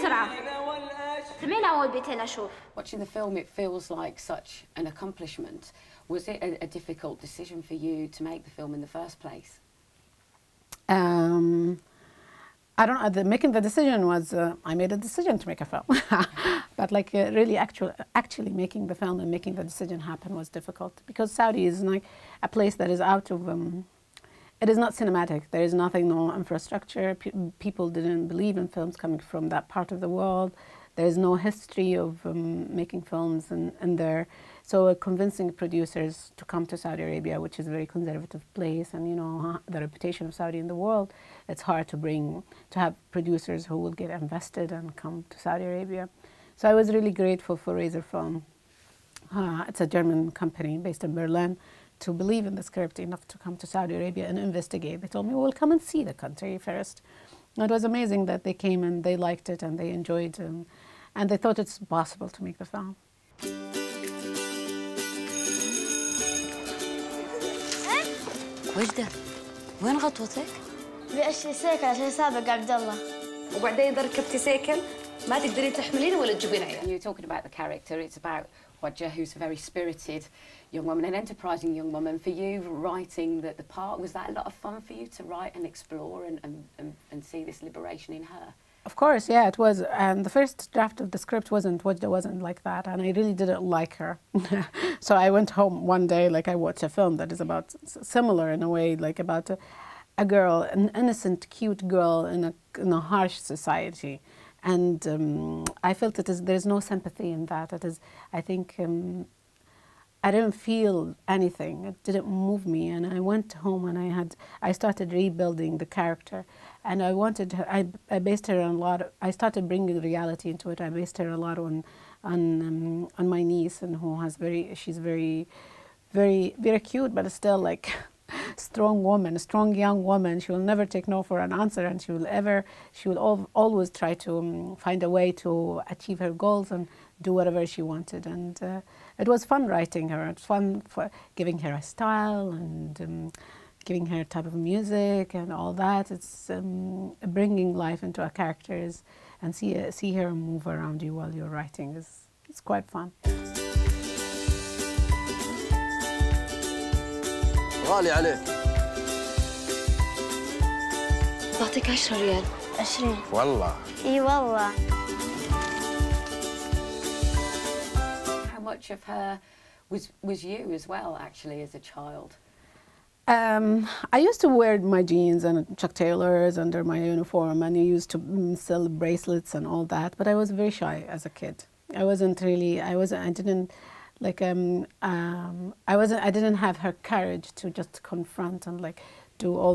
بسرعة. ثمين أول بيتين أشوف. Watching the film, it feels like such an accomplishment. Was it a difficult decision for you to make the film in the first place? I don't know. Making the decision was I made a decision to make a film, but like really actually making the film and making the decision happen was difficult because Saudi is like a place that is out of. It is not cinematic. There is nothing, no infrastructure. People didn't believe in films coming from that part of the world. There is no history of making films in there. So convincing producers to come to Saudi Arabia, which is a very conservative place, and you know the reputation of Saudi in the world, it's hard to have producers who will get invested and come to Saudi Arabia. So I was really grateful for Razor Film. It's a German company based in Berlin, to believe in the script enough to come to Saudi Arabia and investigate. They told me, well, come and see the country first. And it was amazing that they came and they liked it and they enjoyed it, and they thought it's possible to make the film. وجدة، وين غطوتك؟ بأشي سيكل عشان سابق عبد الله. وبعدين إذا ركبتي سيكل ما تقدري تحملينه ولا تجيبين عيال. You're talking about the character. It's about Wadjda, who's a very spirited young woman, an enterprising young woman. For you, writing the part, was that a lot of fun for you to write and explore and see this liberation in her? Of course, yeah, it was. And the first draft of the script Wadjda wasn't like that, and I really didn't like her. So I went home one day, like I watched a film that is about similar in a way, like about a girl, an innocent, cute girl in a harsh society. And I felt there's no sympathy in that. It is, I think, I didn't feel anything. It didn't move me. And I went home and I started rebuilding the character. And I wanted her, I based her on a lot. I started bringing reality into it. I based her a lot on my niece, and she's very cute, but still like strong woman, strong young woman. She will never take no for an answer, and she will always try to find a way to achieve her goals and do whatever she wanted. And it was fun writing her. It's fun for giving her a style and giving her a type of music and all that. It's bringing life into our characters and see her move around you while you're writing. It's quite fun. غالي عليك. بعطيك 10 ريال. 20. والله. إي والله. How much of her was you as well, actually, as a child? I used to wear my jeans and Chuck Taylors under my uniform, and I used to sell bracelets and all that, but I was very shy as a kid. I didn't have her courage to just confront and like do all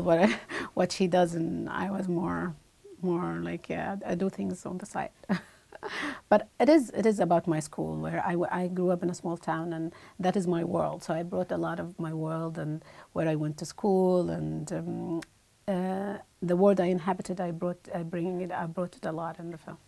what she does, and I was more like, yeah, I do things on the side. But it is about my school, where I grew up in a small town, and that is my world. So I brought a lot of my world and where I went to school, and the world I inhabited, I brought it a lot in the film.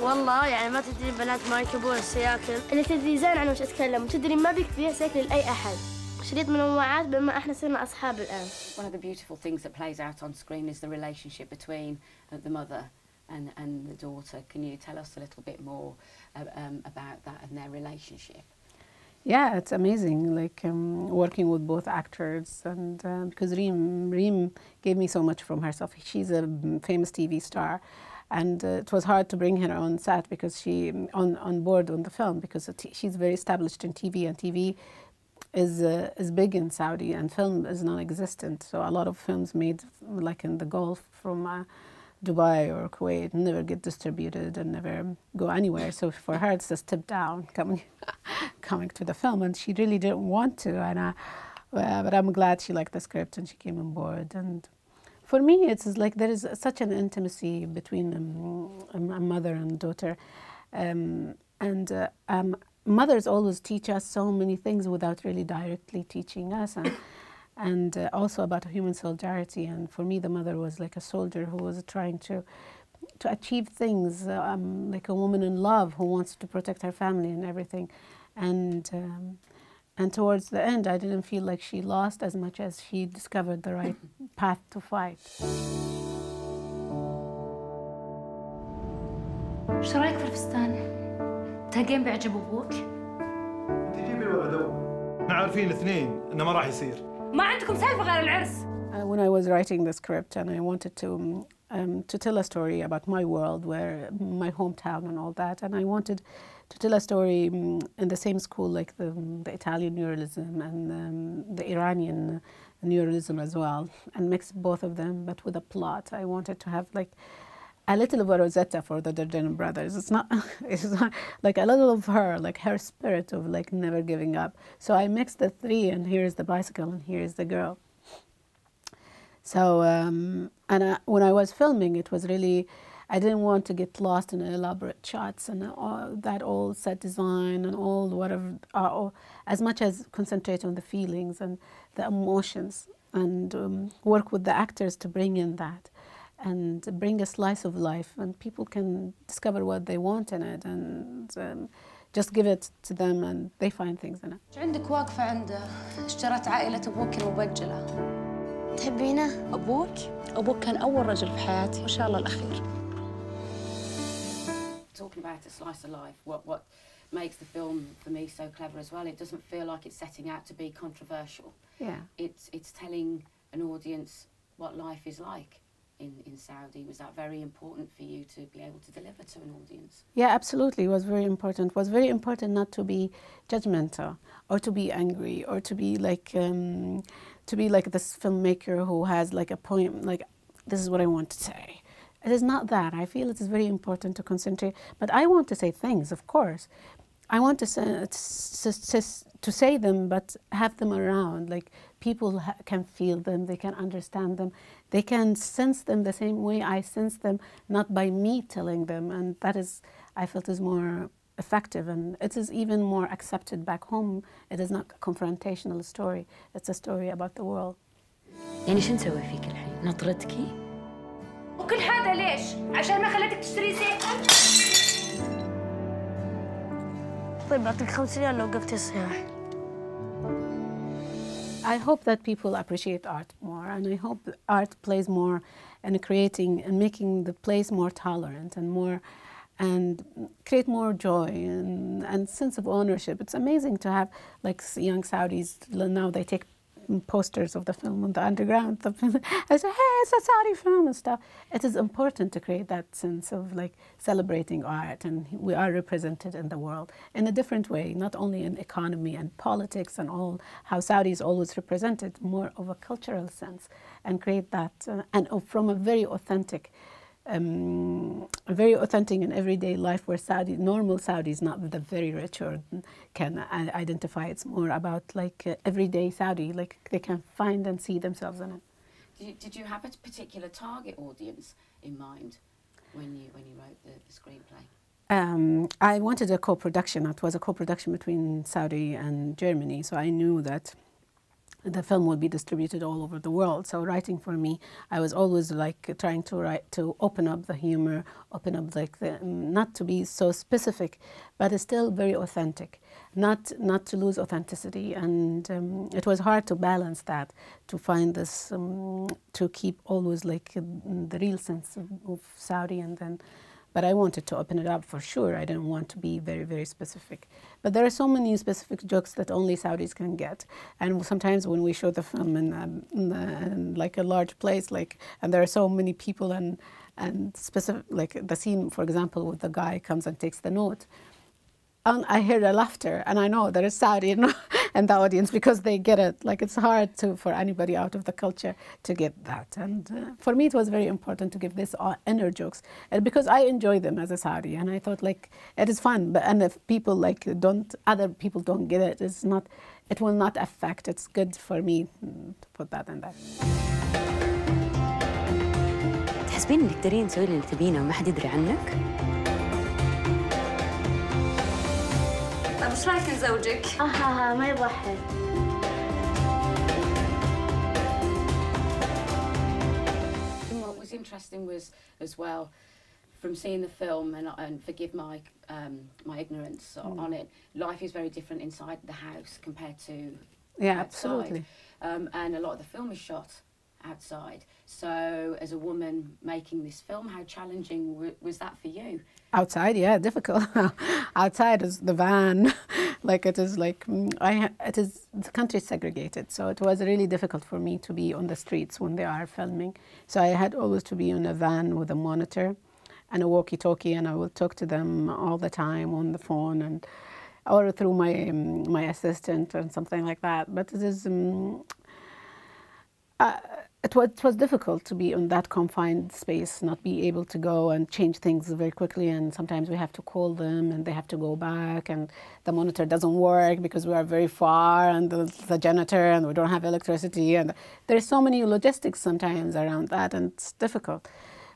والله يعني ما تدري بنات ما يركبون السياكل. اللي تدري زين عنه مش أتكلم، وتدري ما بيكفيها سيكل لأي أحد. شريط منوعات بما احنا صرنا أصحاب الآن. One of the beautiful things that plays out on screen is the relationship between the mother and the daughter. Can you tell us a little bit more about that and their relationship? Yeah, it's amazing, like working with both actors, and because Reem gave me so much from herself. She's a famous TV star, and it was hard to bring her on set because on board on the film, because she's very established in TV, and TV is big in Saudi, and film is non-existent. So a lot of films made like in the Gulf from Dubai or Kuwait never get distributed and never go anywhere. So for her, it's a step down coming to the film, and she really didn't want to. And but I'm glad she liked the script and she came on board. And for me, it's like there is such an intimacy between a mother and daughter, mothers always teach us so many things without really directly teaching us, and also about human solidarity. And for me, the mother was like a soldier who was trying to achieve things, like a woman in love who wants to protect her family and everything. And towards the end, I didn't feel like she lost as much as she discovered the right path to fight. شو رايك في الفستان؟ تهجين بيعجب ابوك؟ انت جيبي الولد احنا عارفين الاثنين انه ما راح يصير. ما عندكم سالفه غير العرس. When I was writing the script and I wanted to tell a story about my world, where my hometown and all that, and I wanted to tell a story in the same school like the Italian neorealism and the Iranian neorealism as well, and mix both of them, but with a plot. I wanted to have like a little of a Rosetta for the Darden brothers. It's not like a little of her, like her spirit of like never giving up. So I mixed the three, and here's the bicycle and here's the girl. So, when I was filming, it was really, I didn't want to get lost in elaborate shots and that all set design and all whatever, as much as concentrate on the feelings and the emotions and work with the actors to bring in that and bring a slice of life, and people can discover what they want in it and just give it to them and they find things in it. عندك واقفة عنده اشترت عائلة أبوك المبجلة. تحبينه؟ أبوك كان أول رجل في حياتي وإن شاء الله الأخير. Talking about a slice of life, what makes the film for me so clever as well, it doesn't feel like it's setting out to be controversial. Yeah. It's telling an audience what life is like in Saudi. Was that very important for you to be able to deliver to an audience? Yeah, absolutely. It was very important. It was very important not to be judgmental or to be angry or to be like this filmmaker who has like a point, like this is what I want to say. It is not that. I feel it is very important to concentrate. But I want to say things, of course. I want to say them, but have them around. Like people can feel them, they can understand them, they can sense them the same way I sense them, not by me telling them. And that is, I felt, is more effective, and it is even more accepted back home. It is not a confrontational story. It's a story about the world. يعني شو نسوي فيك الحين؟ نطردكي؟ وكل هذا ليش؟ عشان ما خليتك تشتري سيكل؟ طيب بعطيك 5 ريال لو وقفتي الصياح. I hope that people appreciate art more, and I hope art plays more in creating and making the place more tolerant and more, and create more joy and sense of ownership. It's amazing to have like young Saudis now, they take posters of the film on the underground. I say, hey, it's a Saudi film and stuff. It is important to create that sense of like celebrating art, and we are represented in the world in a different way, not only in economy and politics and all, how Saudi is always represented, more of a cultural sense, and create that, and from a very authentic and everyday life where normal Saudis, not the very rich or can identify. It's more about like everyday Saudi, like they can find and see themselves in it. Did you have a particular target audience in mind when you wrote the screenplay? I wanted a co-production. It was a co-production between Saudi and Germany, so I knew that the film would be distributed all over the world. So writing for me, I was always like trying to open up the humor, open up like not to be so specific, but it's still very authentic, not to lose authenticity. And it was hard to balance that, to find this, to keep always like the real sense of Saudi, and then. But I wanted to open it up for sure. I didn't want to be very, very specific. But there are so many specific jokes that only Saudis can get. And sometimes when we show the film in like a large place, like, and there are so many people and specific, like the scene, for example, with the guy comes and takes the note. And I hear the laughter, and I know there is Saudi in the audience because they get it. Like it's hard for anybody out of the culture to get that. And for me, it was very important to give this inner jokes, because I enjoy them as a Saudi, and I thought like it is fun. And if people like other people don't get it, it will not affect. It's good for me to put that in there. تحسبين إنك تقدرين تسوي اللي تبينه وما حد يدري عنك؟ طيب وش رايك نزوجك؟ ما يضحك. What was interesting was, as well, from seeing the film, and forgive my ignorance on it, life is very different inside the house compared to yeah, outside. absolutely. And a lot of the film is shot outside. So as a woman making this film, how challenging was that for you? Outside, yeah, difficult. Outside is the van, like it is like it is the country is segregated, so it was really difficult for me to be on the streets when they are filming. So I had always to be in a van with a monitor and a walkie-talkie, and I would talk to them all the time on the phone and or through my assistant or something like that. But it is. It was difficult to be in that confined space, not be able to go and change things very quickly, and sometimes we have to call them and they have to go back, and the monitor doesn't work because we are very far, and the janitor, and we don't have electricity, and there's so many logistics sometimes around that, and it's difficult.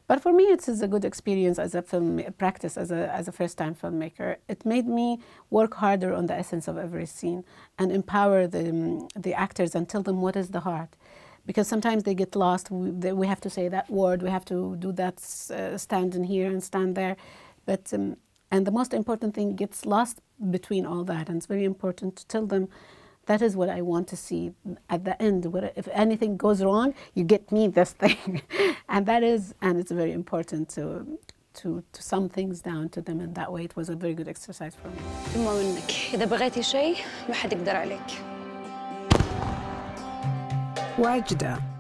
But for me, it is a good experience as a film practice, as a first-time filmmaker. It made me work harder on the essence of every scene and empower the actors and tell them what is the heart. Because sometimes they get lost. We have to say that word, we have to do that, stand in here and stand there. But, and the most important thing gets lost between all that. And it's very important to tell them, that is what I want to see at the end. If anything goes wrong, you get me this thing. And it's very important to sum things down to them in that way. It was a very good exercise for me. ثم منك إذا بغيتي شيء ما حد يقدر عليك. Wadjda.